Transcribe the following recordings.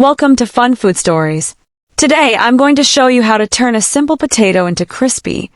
Welcome to Fun Food Stories. Today, I'm going to show you how to turn a simple potato into crispy,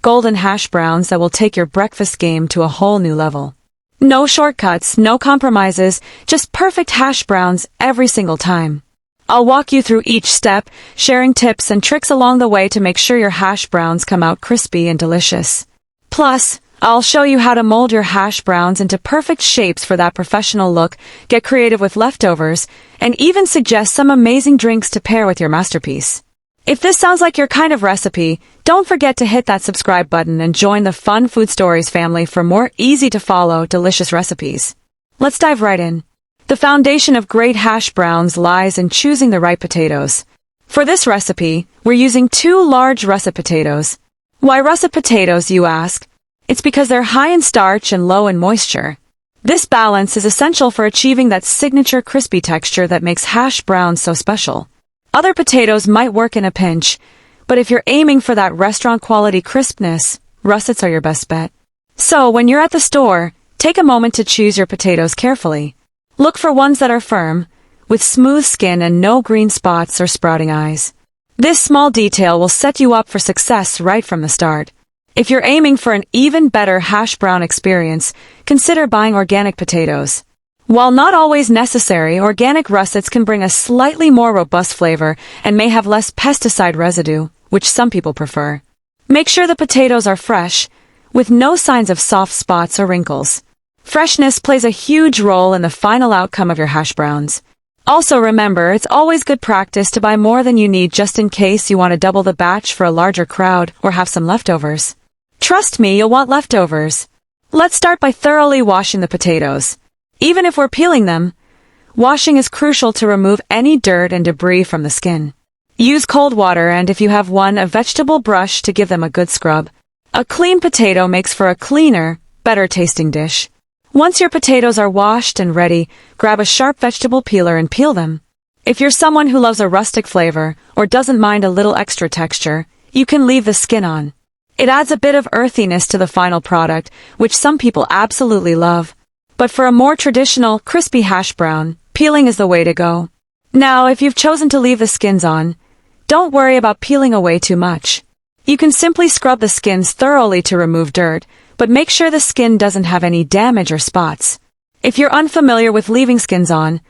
golden hash browns that will take your breakfast game to a whole new level. No shortcuts, no compromises, just perfect hash browns every single time. I'll walk you through each step, sharing tips and tricks along the way to make sure your hash browns come out crispy and delicious. Plus, I'll show you how to mold your hash browns into perfect shapes for that professional look, get creative with leftovers, and even suggest some amazing drinks to pair with your masterpiece. If this sounds like your kind of recipe, don't forget to hit that subscribe button and join the Fun Food Stories family for more easy-to-follow, delicious recipes. Let's dive right in. The foundation of great hash browns lies in choosing the right potatoes. For this recipe, we're using 2 large russet potatoes. Why russet potatoes, you ask? It's because they're high in starch and low in moisture. This balance is essential for achieving that signature crispy texture that makes hash browns so special. Other potatoes might work in a pinch, but if you're aiming for that restaurant-quality crispness, russets are your best bet. So, when you're at the store, take a moment to choose your potatoes carefully. Look for ones that are firm, with smooth skin and no green spots or sprouting eyes. This small detail will set you up for success right from the start. If you're aiming for an even better hash brown experience, consider buying organic potatoes. While not always necessary, organic russets can bring a slightly more robust flavor and may have less pesticide residue, which some people prefer. Make sure the potatoes are fresh, with no signs of soft spots or wrinkles. Freshness plays a huge role in the final outcome of your hash browns. Also remember, it's always good practice to buy more than you need just in case you want to double the batch for a larger crowd or have some leftovers. Trust me, you'll want leftovers. Let's start by thoroughly washing the potatoes. Even if we're peeling them, washing is crucial to remove any dirt and debris from the skin. Use cold water and, if you have one, a vegetable brush to give them a good scrub. A clean potato makes for a cleaner, better-tasting dish. Once your potatoes are washed and ready, grab a sharp vegetable peeler and peel them. If you're someone who loves a rustic flavor or doesn't mind a little extra texture, you can leave the skin on. It adds a bit of earthiness to the final product, which some people absolutely love. But for a more traditional, crispy hash brown, peeling is the way to go. Now, if you've chosen to leave the skins on, don't worry about peeling away too much. You can simply scrub the skins thoroughly to remove dirt, but make sure the skin doesn't have any damage or spots. If you're unfamiliar with leaving skins on,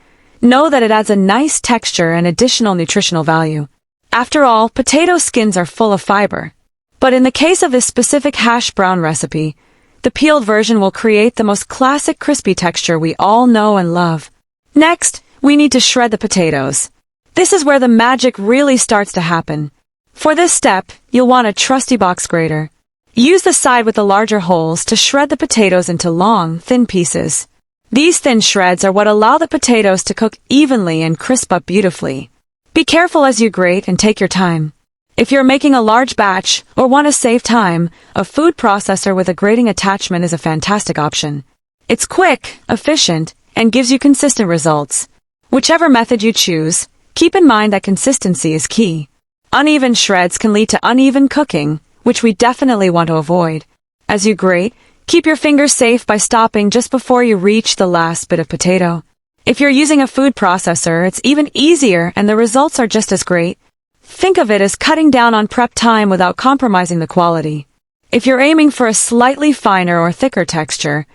know that it adds a nice texture and additional nutritional value. After all, potato skins are full of fiber. But in the case of this specific hash brown recipe, the peeled version will create the most classic crispy texture we all know and love. Next, we need to shred the potatoes. This is where the magic really starts to happen. For this step, you'll want a trusty box grater. Use the side with the larger holes to shred the potatoes into long, thin pieces. These thin shreds are what allow the potatoes to cook evenly and crisp up beautifully. Be careful as you grate and take your time. If you're making a large batch or want to save time, a food processor with a grating attachment is a fantastic option. It's quick, efficient, and gives you consistent results. Whichever method you choose, keep in mind that consistency is key. Uneven shreds can lead to uneven cooking, which we definitely want to avoid. As you grate, keep your fingers safe by stopping just before you reach the last bit of potato. If you're using a food processor, it's even easier and the results are just as great. Think of it as cutting down on prep time without compromising the quality. If you're aiming for a slightly finer or thicker texture,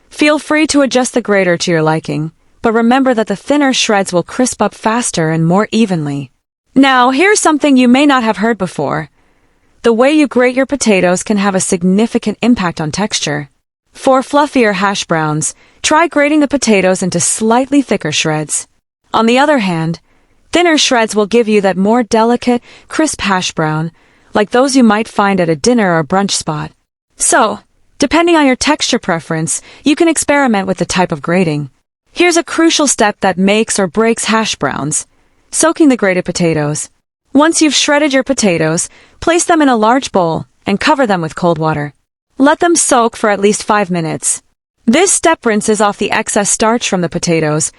feel free to adjust the grater to your liking, but remember that the thinner shreds will crisp up faster and more evenly. Now, here's something you may not have heard before. The way you grate your potatoes can have a significant impact on texture. For fluffier hash browns, try grating the potatoes into slightly thicker shreds. On the other hand, thinner shreds will give you that more delicate, crisp hash brown, like those you might find at a dinner or brunch spot. So, depending on your texture preference, you can experiment with the type of grating. Here's a crucial step that makes or breaks hash browns: soaking the grated potatoes. Once you've shredded your potatoes, place them in a large bowl and cover them with cold water. Let them soak for at least 5 minutes. This step rinses off the excess starch from the potatoes,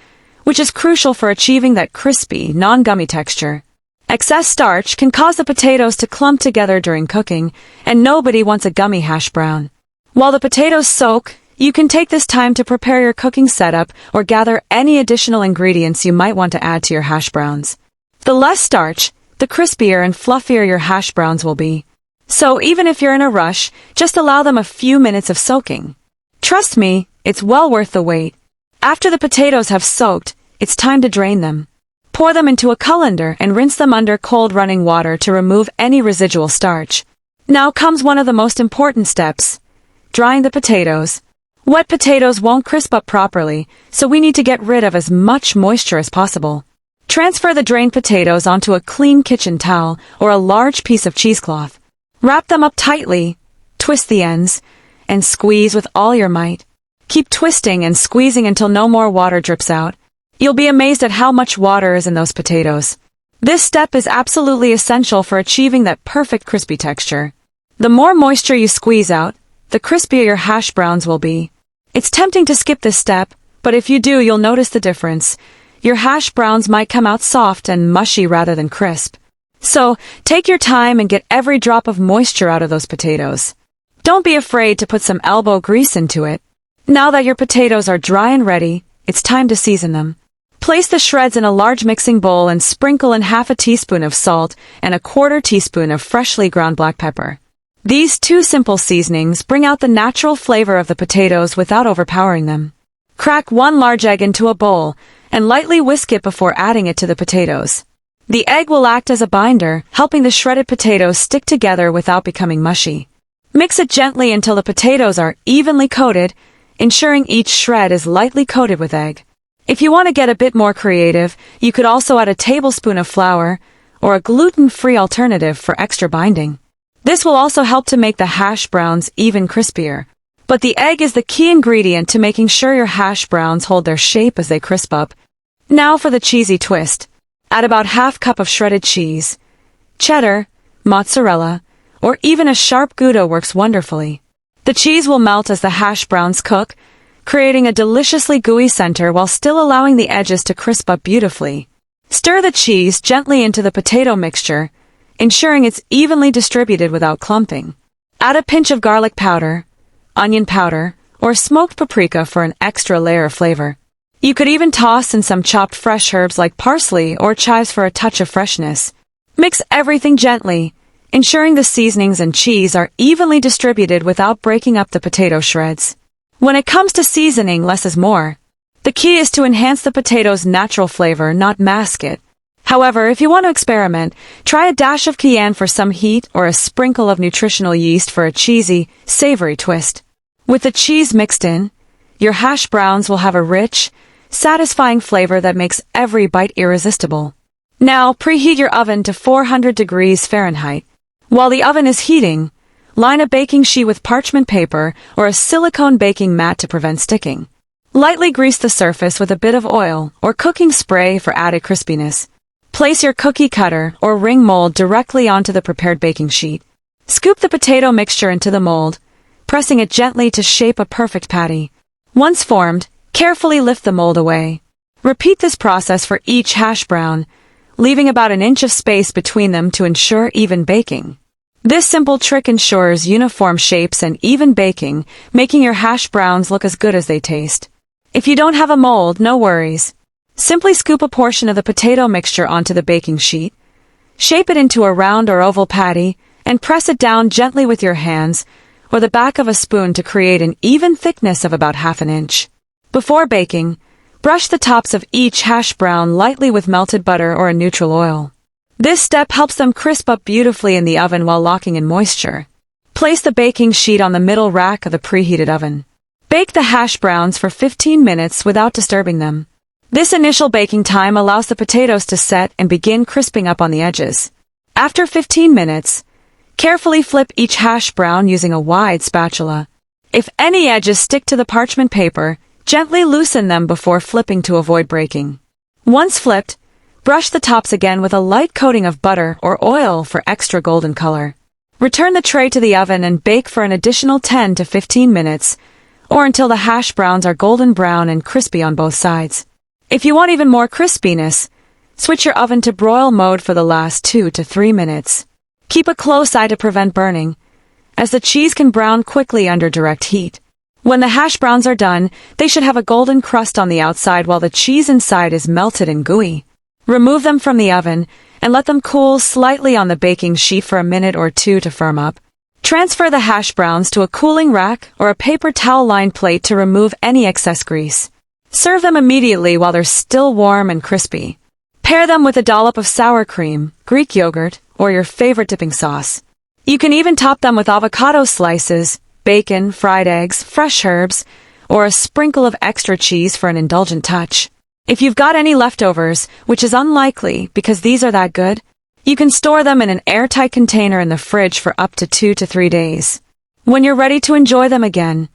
which is crucial for achieving that crispy, non-gummy texture. Excess starch can cause the potatoes to clump together during cooking, and nobody wants a gummy hash brown. While the potatoes soak, You can take this time to prepare your cooking setup or gather any additional ingredients you might want to add to your hash browns. The less starch, the crispier and fluffier your hash browns will be. So even if you're in a rush, just allow them a few minutes of soaking. Trust me, it's well worth the wait. After the potatoes have soaked, it's time to drain them. Pour them into a colander and rinse them under cold running water to remove any residual starch. Now comes one of the most important steps: drying the potatoes. Wet potatoes won't crisp up properly, so we need to get rid of as much moisture as possible. Transfer the drained potatoes onto a clean kitchen towel or a large piece of cheesecloth. Wrap them up tightly, twist the ends, and squeeze with all your might. Keep twisting and squeezing until no more water drips out. You'll be amazed at how much water is in those potatoes. This step is absolutely essential for achieving that perfect crispy texture. The more moisture you squeeze out, the crispier your hash browns will be. It's tempting to skip this step, but if you do, you'll notice the difference. Your hash browns might come out soft and mushy rather than crisp. So, take your time and get every drop of moisture out of those potatoes. Don't be afraid to put some elbow grease into it. Now that your potatoes are dry and ready, it's time to season them. Place the shreds in a large mixing bowl and sprinkle in half a teaspoon of salt and a quarter teaspoon of freshly ground black pepper. These two simple seasonings bring out the natural flavor of the potatoes without overpowering them. Crack one large egg into a bowl and lightly whisk it before adding it to the potatoes. The egg will act as a binder, helping the shredded potatoes stick together without becoming mushy. Mix it gently until the potatoes are evenly coated, ensuring each shred is lightly coated with egg. If you want to get a bit more creative, you could also add a tablespoon of flour or a gluten-free alternative for extra binding. This will also help to make the hash browns even crispier. But the egg is the key ingredient to making sure your hash browns hold their shape as they crisp up. Now for the cheesy twist. Add about half cup of shredded cheese. Cheddar, mozzarella, or even a sharp gouda works wonderfully. The cheese will melt as the hash browns cook, creating a deliciously gooey center while still allowing the edges to crisp up beautifully. Stir the cheese gently into the potato mixture, ensuring it's evenly distributed without clumping. Add a pinch of garlic powder, onion powder, or smoked paprika for an extra layer of flavor. You could even toss in some chopped fresh herbs like parsley or chives for a touch of freshness. Mix everything gently, ensuring the seasonings and cheese are evenly distributed without breaking up the potato shreds. When it comes to seasoning, less is more. The key is to enhance the potato's natural flavor, not mask it. However, if you want to experiment, try a dash of cayenne for some heat or a sprinkle of nutritional yeast for a cheesy, savory twist. With the cheese mixed in, your hash browns will have a rich, satisfying flavor that makes every bite irresistible. Now, preheat your oven to 400 degrees Fahrenheit. While the oven is heating, line a baking sheet with parchment paper or a silicone baking mat to prevent sticking. Lightly grease the surface with a bit of oil or cooking spray for added crispiness. Place your cookie cutter or ring mold directly onto the prepared baking sheet. Scoop the potato mixture into the mold, pressing it gently to shape a perfect patty. Once formed, carefully lift the mold away. Repeat this process for each hash brown, leaving about an inch of space between them to ensure even baking. This simple trick ensures uniform shapes and even baking, making your hash browns look as good as they taste. If you don't have a mold, no worries. Simply scoop a portion of the potato mixture onto the baking sheet, shape it into a round or oval patty, and press it down gently with your hands or the back of a spoon to create an even thickness of about half an inch. Before baking, brush the tops of each hash brown lightly with melted butter or a neutral oil. This step helps them crisp up beautifully in the oven while locking in moisture. Place the baking sheet on the middle rack of the preheated oven. Bake the hash browns for 15 minutes without disturbing them. This initial baking time allows the potatoes to set and begin crisping up on the edges. After 15 minutes, carefully flip each hash brown using a wide spatula. If any edges stick to the parchment paper, gently loosen them before flipping to avoid breaking. Once flipped, brush the tops again with a light coating of butter or oil for extra golden color. Return the tray to the oven and bake for an additional 10 to 15 minutes, or until the hash browns are golden brown and crispy on both sides. If you want even more crispiness, switch your oven to broil mode for the last 2 to 3 minutes. Keep a close eye to prevent burning, as the cheese can brown quickly under direct heat. When the hash browns are done, they should have a golden crust on the outside while the cheese inside is melted and gooey. Remove them from the oven and let them cool slightly on the baking sheet for a minute or two to firm up. Transfer the hash browns to a cooling rack or a paper towel-lined plate to remove any excess grease. Serve them immediately while they're still warm and crispy. Pair them with a dollop of sour cream, Greek yogurt, or your favorite dipping sauce. You can even top them with avocado slices, bacon, fried eggs, fresh herbs, or a sprinkle of extra cheese for an indulgent touch. If you've got any leftovers, which is unlikely because these are that good, you can store them in an airtight container in the fridge for up to 2 to 3 days. When you're ready to enjoy them again,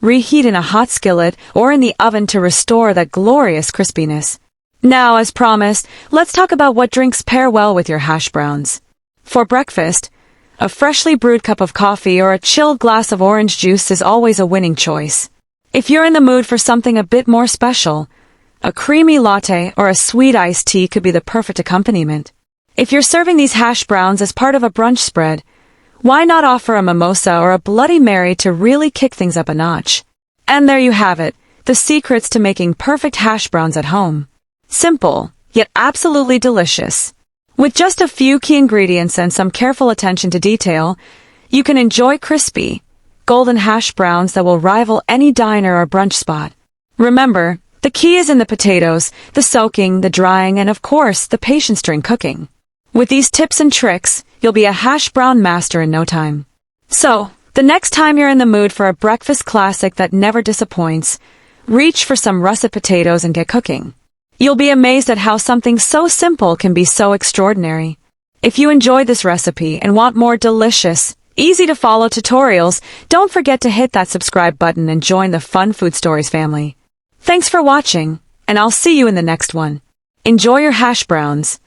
reheat in a hot skillet or in the oven to restore that glorious crispiness. Now, as promised, let's talk about what drinks pair well with your hash browns. For breakfast, a freshly brewed cup of coffee or a chilled glass of orange juice is always a winning choice. If you're in the mood for something a bit more special, a creamy latte or a sweet iced tea could be the perfect accompaniment. If you're serving these hash browns as part of a brunch spread, why not offer a mimosa or a Bloody Mary to really kick things up a notch? And there you have it, the secrets to making perfect hash browns at home. Simple, yet absolutely delicious. With just a few key ingredients and some careful attention to detail, you can enjoy crispy, golden hash browns that will rival any diner or brunch spot. Remember, the key is in the potatoes, the soaking, the drying, and of course, the patience during cooking. With these tips and tricks, you'll be a hash brown master in no time. So, the next time you're in the mood for a breakfast classic that never disappoints, reach for some russet potatoes and get cooking. You'll be amazed at how something so simple can be so extraordinary. If you enjoyed this recipe and want more delicious, easy-to-follow tutorials, don't forget to hit that subscribe button and join the Fun Food Stories family. Thanks for watching, and I'll see you in the next one. Enjoy your hash browns.